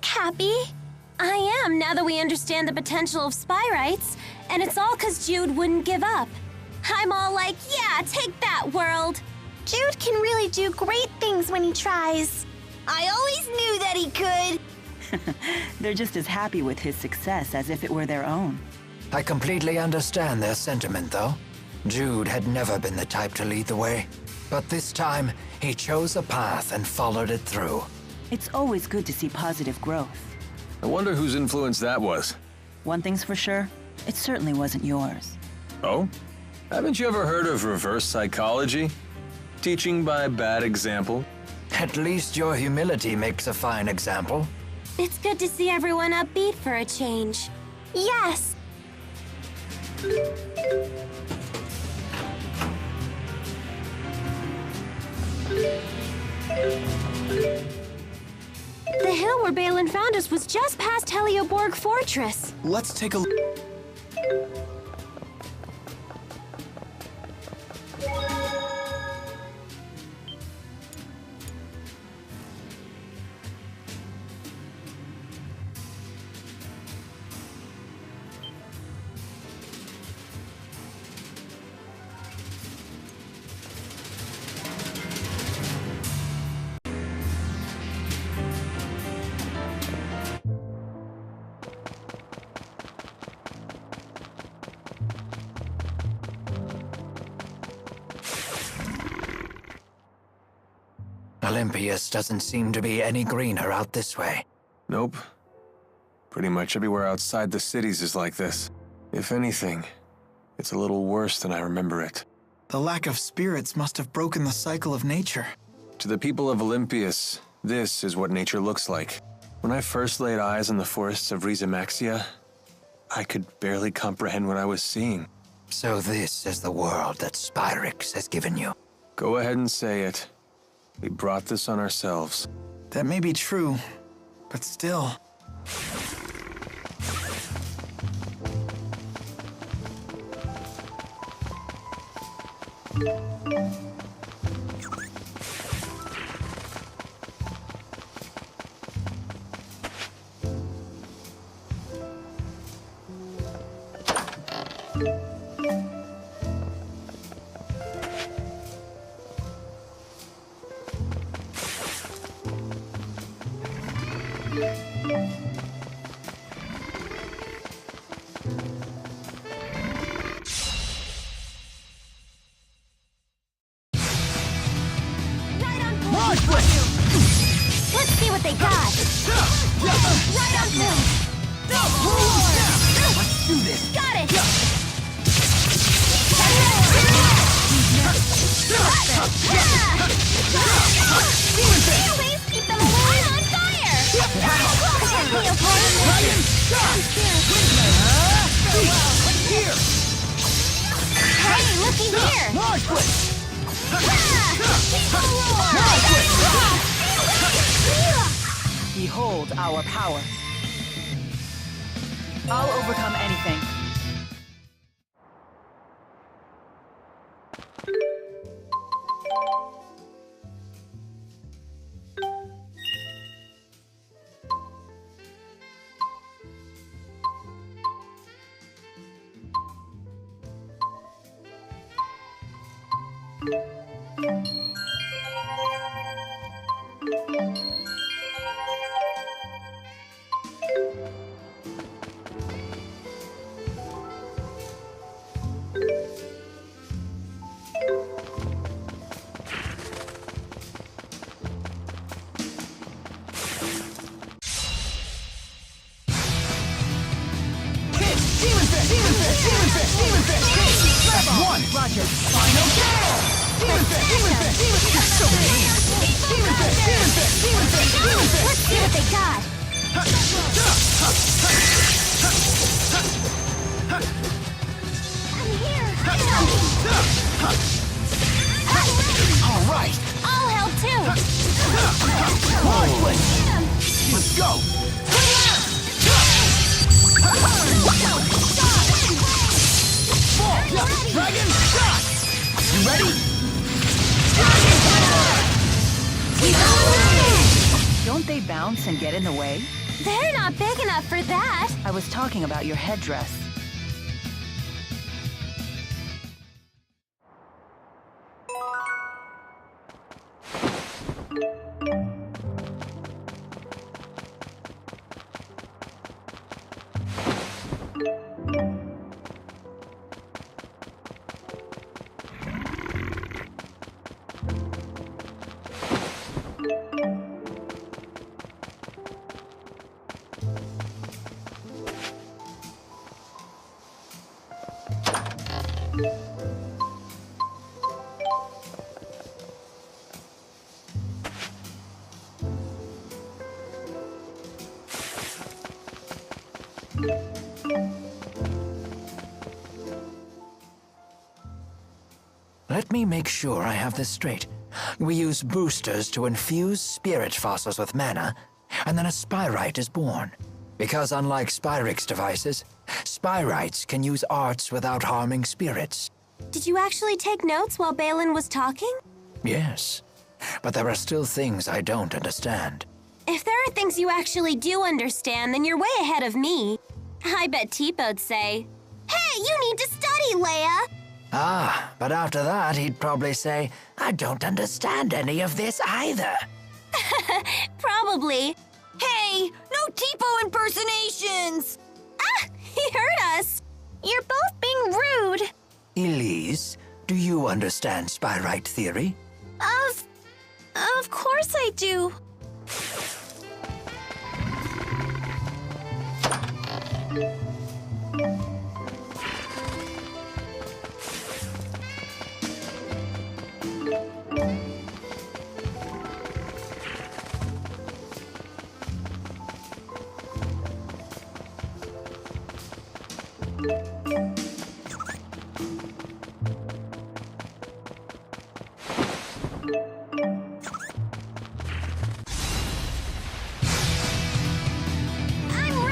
Happy? I am, now that we understand the potential of Spyrites, and it's all 'cause Jude wouldn't give up. I'm all like, yeah, take that, world! Jude can really do great things when he tries. I always knew that he could! They're just as happy with his success as if it were their own. I completely understand their sentiment, though. Jude had never been the type to lead the way. But this time, he chose a path and followed it through. It's always good to see positive growth. I wonder whose influence that was. One thing's for sure, it certainly wasn't yours. Oh? Haven't you ever heard of reverse psychology? Teaching by bad example? At least your humility makes a fine example. It's good to see everyone upbeat for a change. Yes! The hill where Balin found us was just past Helioborg Fortress. Let's take a look. Olympius doesn't seem to be any greener out this way. Nope. Pretty much everywhere outside the cities is like this. If anything, it's a little worse than I remember it. The lack of spirits must have broken the cycle of nature. To the people of Olympius, this is what nature looks like. When I first laid eyes on the forests of Rizamaxia, I could barely comprehend what I was seeing. So this is the world that Spyrix has given you. Go ahead and say it. We brought this on ourselves. That may be true, but still. Let's see what they got! Right on point! Let's do this! Got it! Always keep them alive on fire! Hey, looky here! Behold our power. I'll overcome anything. One! Roger! Final kill! Demon Fish! Demon Fish! You're so mean! Demon Fish! Demon Fish! Demon Fish! Demon Fish! Let's see what they got. I'm here. All right! I'll help too. Marvelous! Let's go! Ball! Dragon shot! You ready? Don't they bounce and get in the way? They're not big enough for that. I was talking about your headdress. Let me make sure I have this straight. We use boosters to infuse spirit fossils with mana, and then a Spyrite is born. Because unlike Spyrix devices, Spyrites can use arts without harming spirits. Did you actually take notes while Balin was talking? Yes, but there are still things I don't understand. If there are things you actually do understand, then you're way ahead of me. I bet Teepo'd say, Hey, you need to study, Leah. Ah, but after that he'd probably say, I don't understand any of this either. probably. Hey, no Teepo impersonations. Ah, he heard us. You're both being rude. Elise, do you understand Spyrite theory? Of course I do.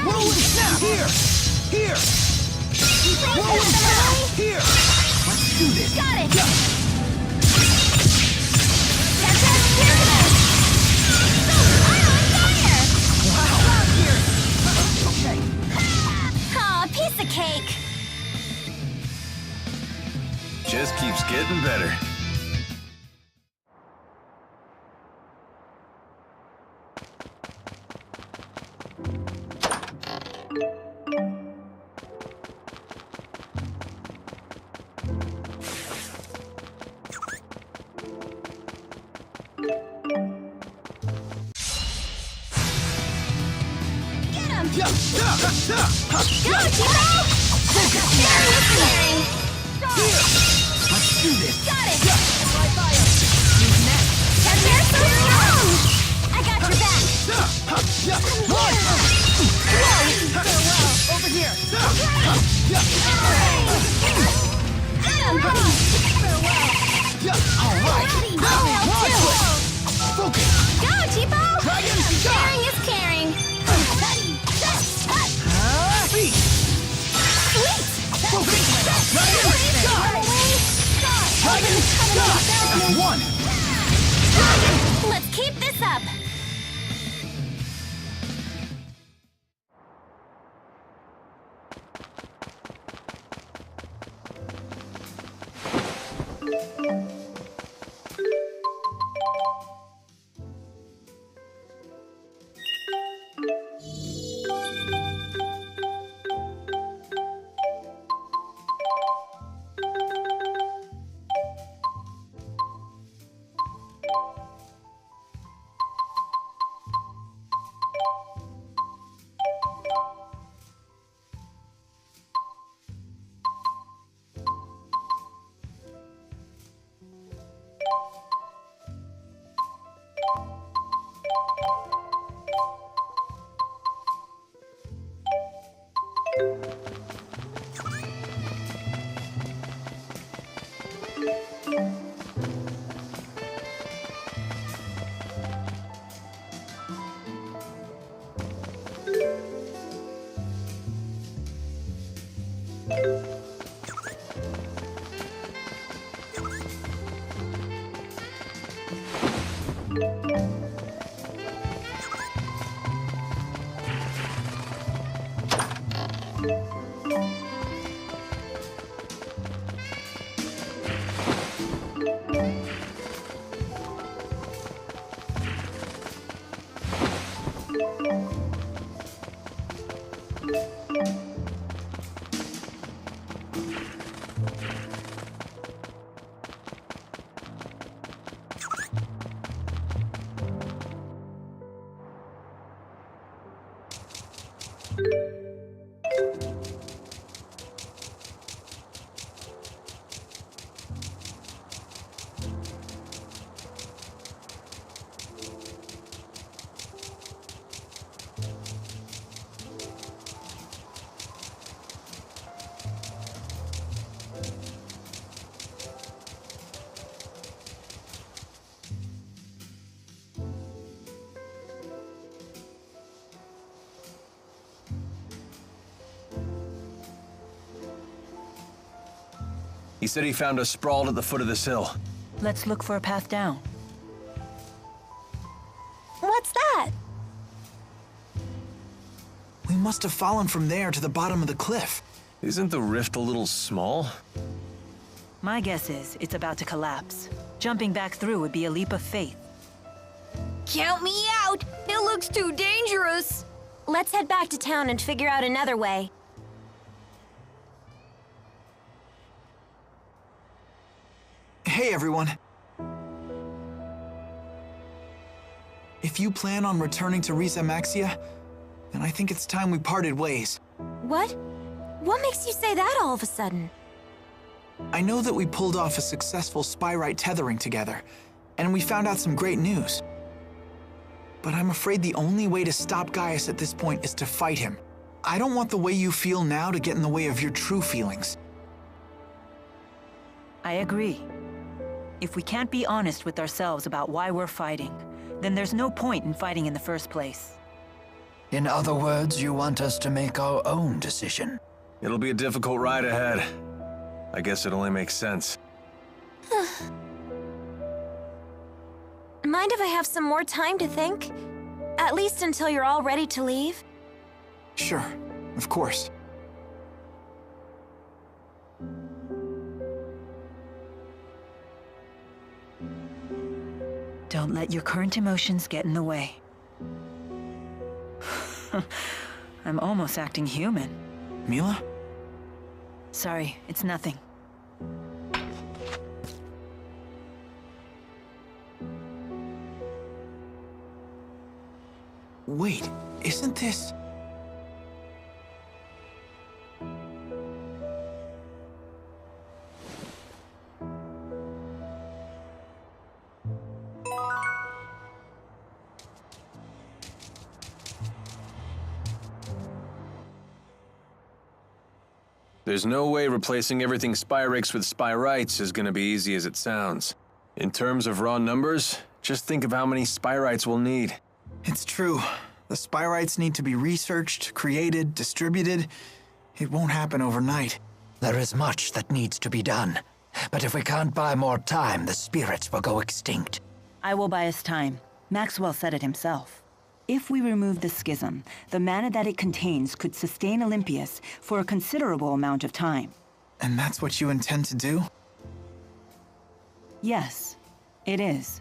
Rolling snap! Here! Rolling snap! Here! Let's do this! Got it. Yeah. That's it. Here it is. I'm on fire. Wow! Here! Okay. Aw, piece of cake. Just keeps getting better. Get him. Yeah! Go, Teepo. Here! Let's do this! Got it. Who's next? That bear's so strong. I got your back. Run! Farewell. Over here! Get him. All right! I'll help too. Focus! Go, Teepo. Dragon Sharing is caring. Feet! Sweet. Focus! Dragon shot! Dragon shot! That's one! Let's keep this up. He said he found us sprawled at the foot of this hill. Let's look for a path down. What's that? We must have fallen from there to the bottom of the cliff. Isn't the rift a little small? My guess is it's about to collapse. Jumping back through would be a leap of faith. Count me out! It looks too dangerous! Let's head back to town and figure out another way. Hey, everyone. If you plan on returning to Maxia, then I think it's time we parted ways. What? What makes you say that all of a sudden? I know that we pulled off a successful Spyrite tethering together, and we found out some great news. But I'm afraid the only way to stop Gaius at this point is to fight him. I don't want the way you feel now to get in the way of your true feelings. I agree. If we can't be honest with ourselves about why we're fighting, then there's no point in fighting in the first place. In other words, you want us to make our own decision. It'll be a difficult ride ahead. I guess it only makes sense. Mind if I have some more time to think? At least until you're all ready to leave? Sure, of course. Don't let your current emotions get in the way. I'm almost acting human. Milla? Sorry, it's nothing. Wait, isn't this... There's no way replacing everything Spyrix with Spyrites is gonna be easy as it sounds. In terms of raw numbers, just think of how many Spyrites we'll need. It's true. The Spyrites need to be researched, created, distributed. It won't happen overnight. There is much that needs to be done. But if we can't buy more time, the spirits will go extinct. I will buy us time. Maxwell said it himself. If we remove the schism, the mana that it contains could sustain Olympius for a considerable amount of time. And that's what you intend to do? Yes, it is.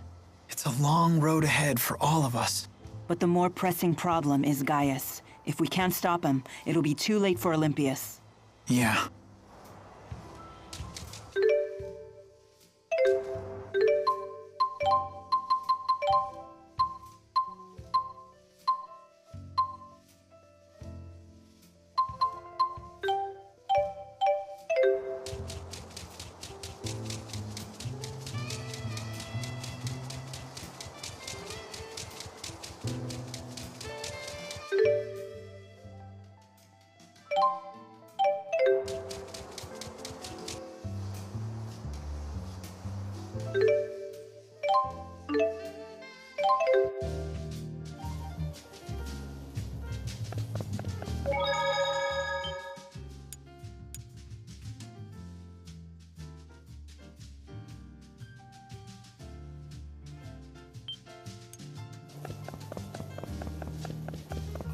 It's a long road ahead for all of us. But the more pressing problem is Gaius. If we can't stop him, it'll be too late for Olympius. Yeah.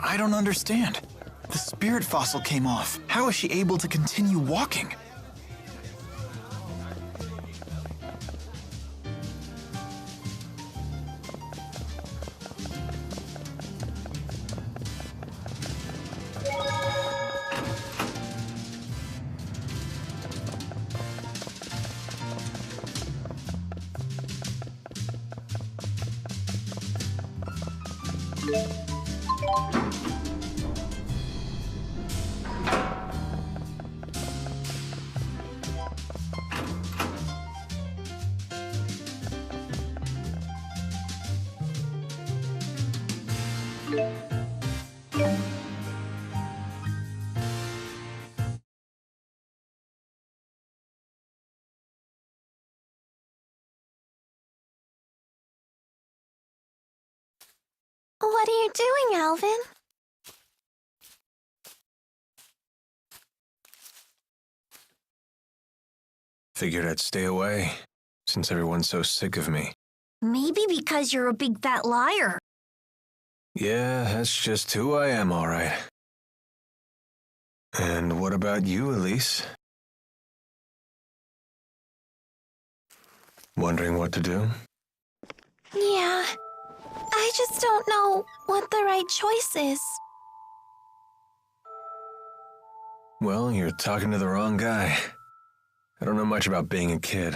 I don't understand. The spirit fossil came off. How is she able to continue walking? What are you doing, Alvin? Figured I'd stay away, since everyone's so sick of me. Maybe because you're a big fat liar. Yeah, that's just who I am, all right. And what about you, Elise? Wondering what to do? Yeah, I just don't know what the right choice is. Well, you're talking to the wrong guy. I don't know much about being a kid.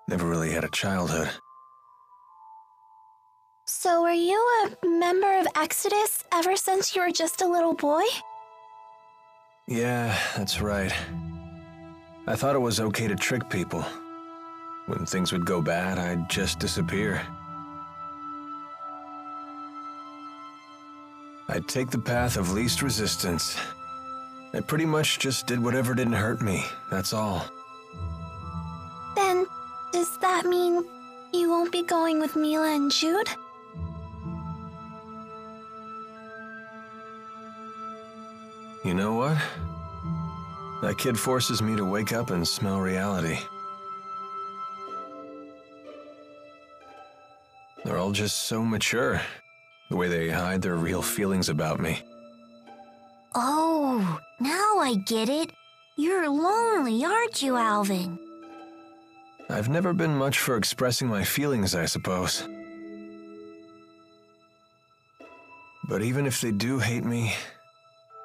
Never really had a childhood. So were you a member of Exodus ever since you were just a little boy? Yeah, that's right. I thought it was okay to trick people. When things would go bad, I'd just disappear. I'd take the path of least resistance. I pretty much just did whatever didn't hurt me, that's all. Then, does that mean you won't be going with Milla and Jude? You know what? That kid forces me to wake up and smell reality. They're all just so mature, the way they hide their real feelings about me. Oh, now I get it. You're lonely, aren't you, Alvin? I've never been much for expressing my feelings, I suppose. But even if they do hate me,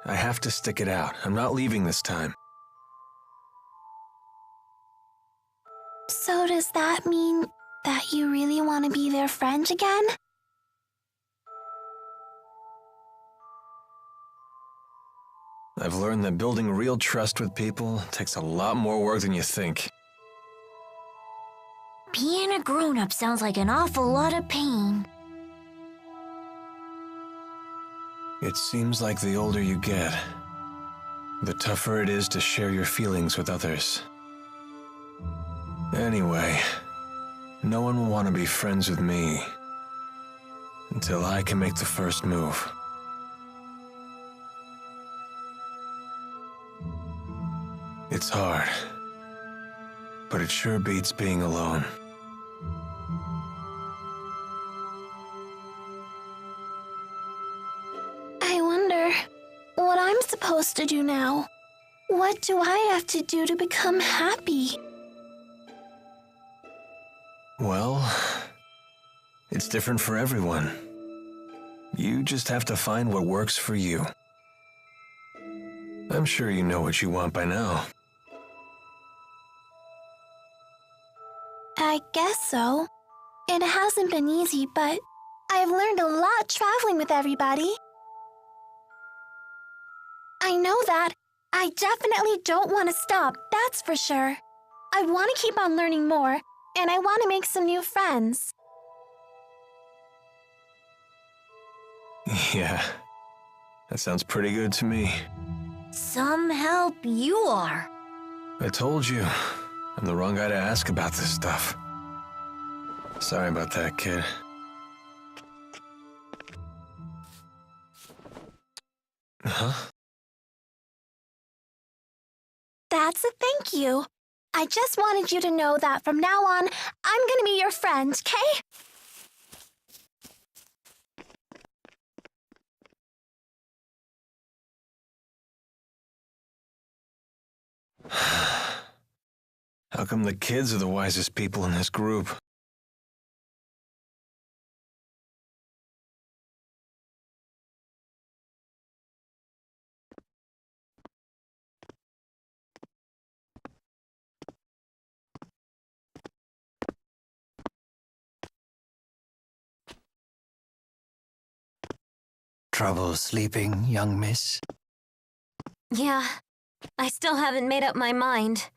I have to stick it out. I'm not leaving this time. So does that mean that you really want to be their friend again? I've learned that building real trust with people takes a lot more work than you think. Being a grown-up sounds like an awful lot of pain. It seems like the older you get, the tougher it is to share your feelings with others. Anyway, no one will want to be friends with me until I can make the first move. It's hard, but it sure beats being alone. I wonder what I'm supposed to do now. What do I have to do to become happy? Well, it's different for everyone. You just have to find what works for you. I'm sure you know what you want by now. I guess so. It hasn't been easy, but I've learned a lot traveling with everybody. I know that. I definitely don't want to stop, that's for sure. I want to keep on learning more, and I want to make some new friends. Yeah, that sounds pretty good to me. Some help you are. I told you, I'm the wrong guy to ask about this stuff. Sorry about that, kid. Huh? That's a thank you. I just wanted you to know that from now on, I'm gonna be your friend, okay? How come the kids are the wisest people in this group? Trouble sleeping, young miss? Yeah, I still haven't made up my mind.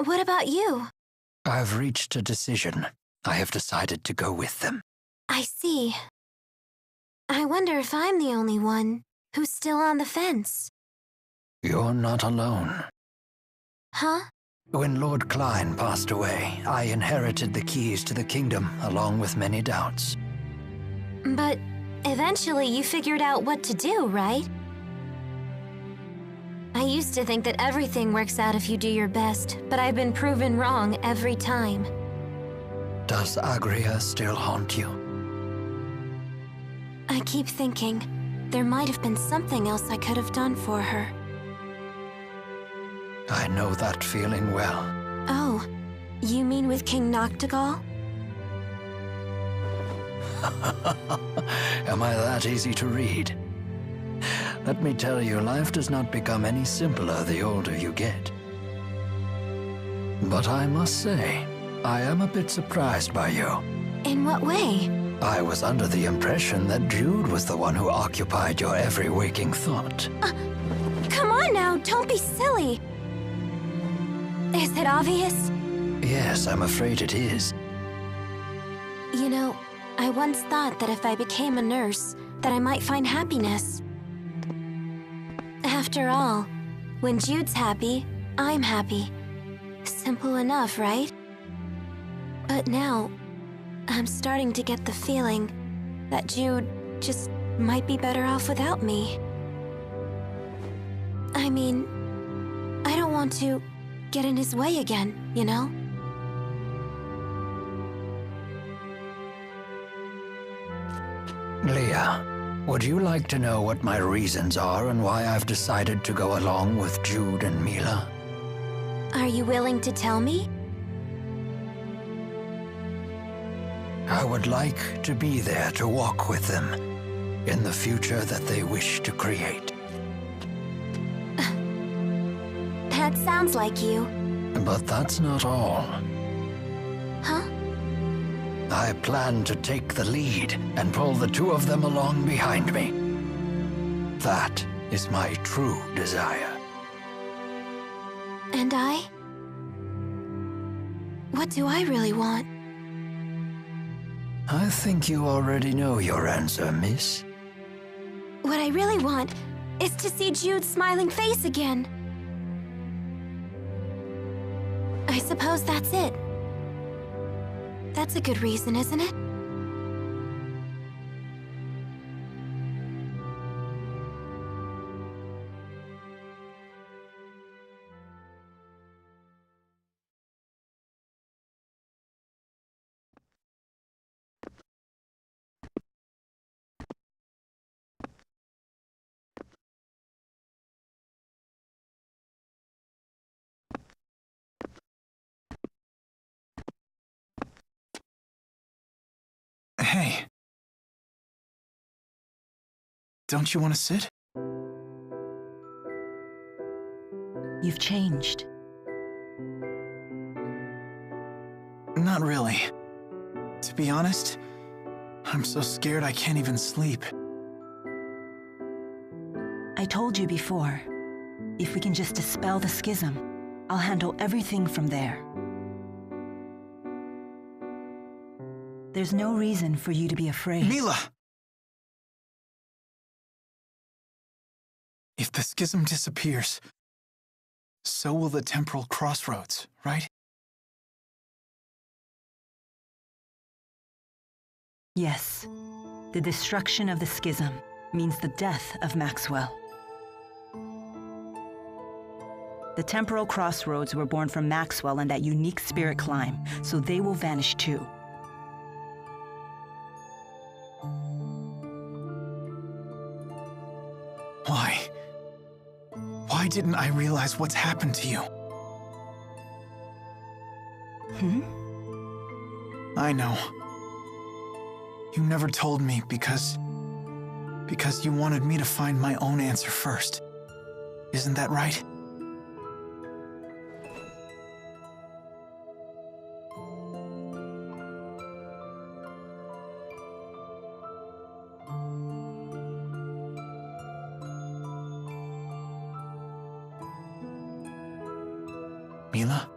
What about you? I've reached a decision. I have decided to go with them. I see. I wonder if I'm the only one who's still on the fence. You're not alone. Huh? When Lord Klein passed away, I inherited the keys to the kingdom, along with many doubts. But eventually you figured out what to do, right? I used to think that everything works out if you do your best, but I've been proven wrong every time. Does Agria still haunt you? I keep thinking there might have been something else I could have done for her. I know that feeling well. Oh, you mean with King Noctigal? Am I that easy to read? Let me tell you, life does not become any simpler the older you get. But I must say, I am a bit surprised by you. In what way? I was under the impression that Jude was the one who occupied your every waking thought. Come on now, don't be silly. Is it obvious? Yes, I'm afraid it is. You know, I once thought that if I became a nurse, that I might find happiness. After all, when Jude's happy, I'm happy. Simple enough, right? But now, I'm starting to get the feeling that Jude just might be better off without me. I mean, I don't want to get in his way again, you know? Leah, would you like to know what my reasons are and why I've decided to go along with Jude and Milla? Are you willing to tell me? I would like to be there to walk with them in the future that they wish to create. That sounds like you. But that's not all. Huh? I plan to take the lead and pull the two of them along behind me. That is my true desire. And I? What do I really want? I think you already know your answer, miss. What I really want is to see Jude's smiling face again. I suppose that's it. That's a good reason, isn't it? Hey. Don't you want to sit? You've changed. Not really. To be honest, I'm so scared I can't even sleep. I told you before, if we can just dispel the schism, I'll handle everything from there. There's no reason for you to be afraid. Milla! If the schism disappears, so will the temporal crossroads, right? Yes. The destruction of the schism means the death of Maxwell. The temporal crossroads were born from Maxwell and that unique spirit climb, so they will vanish too. Why? Why didn't I realize what's happened to you? I know. You never told me because you wanted me to find my own answer first. Isn't that right? Milla?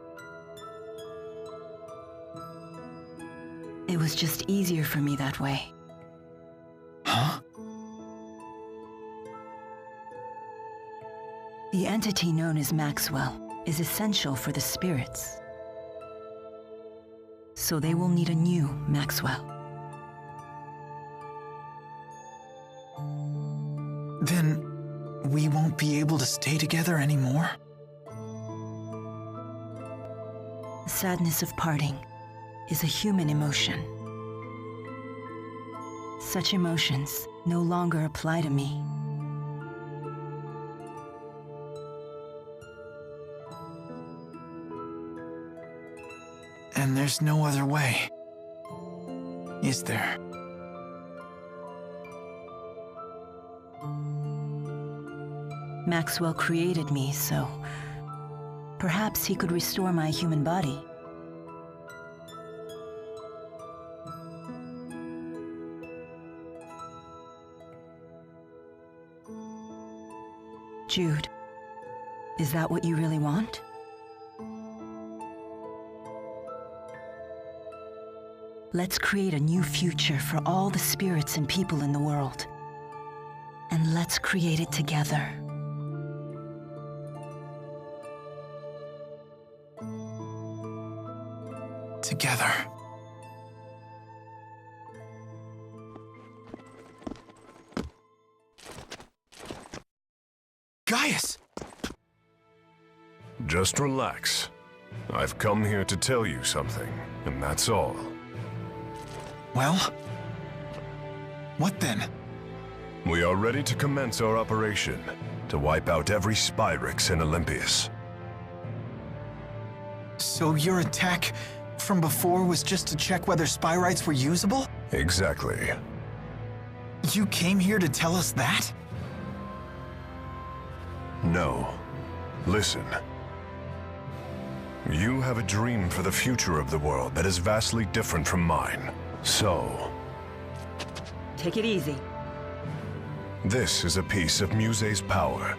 It was just easier for me that way. Huh? The entity known as Maxwell is essential for the spirits. So they will need a new Maxwell. Then we won't be able to stay together anymore? The sadness of parting is a human emotion. Such emotions no longer apply to me. And there's no other way, is there? Maxwell created me, so perhaps he could restore my human body. Jude, is that what you really want? Let's create a new future for all the spirits and people in the world. And let's create it together. Together. Gaius! Just relax. I've come here to tell you something, and that's all. Well? What then? We are ready to commence our operation to wipe out every Spyrix in Olympias. So your attack from before was just to check whether Spyrites were usable? Exactly. You came here to tell us that? No. Listen. You have a dream for the future of the world that is vastly different from mine. So, Take it easy. this is a piece of Muse's power.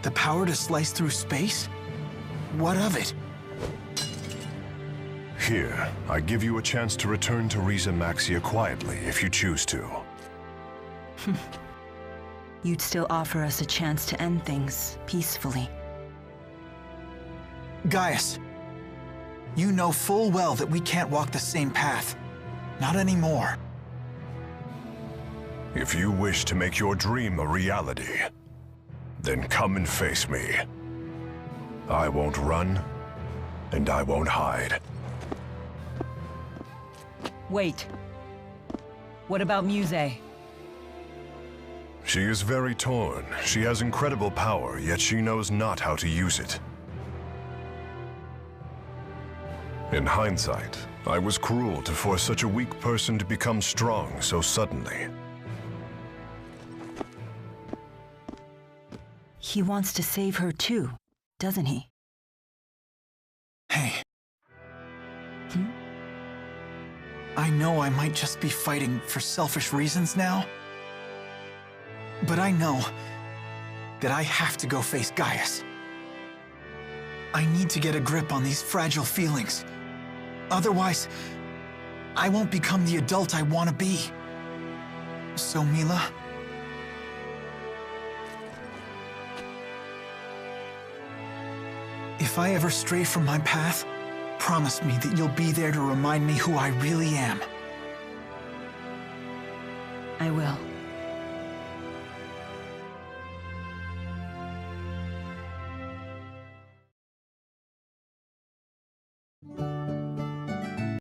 The power to slice through space? What of it? Here, I give you a chance to return to Riza Maxia quietly if you choose to. You'd still offer us a chance to end things peacefully. Gaius, you know full well that we can't walk the same path. Not anymore. If you wish to make your dream a reality, then come and face me. I won't run, and I won't hide. Wait. What about Muse? She is very torn. She has incredible power, yet she knows not how to use it. In hindsight, I was cruel to force such a weak person to become strong so suddenly. He wants to save her too, doesn't he? Hey. I know I might just be fighting for selfish reasons now, but I know that I have to go face Gaius. I need to get a grip on these fragile feelings. Otherwise, I won't become the adult I want to be. So, Milla? If I ever stray from my path, promise me that you'll be there to remind me who I really am. I will.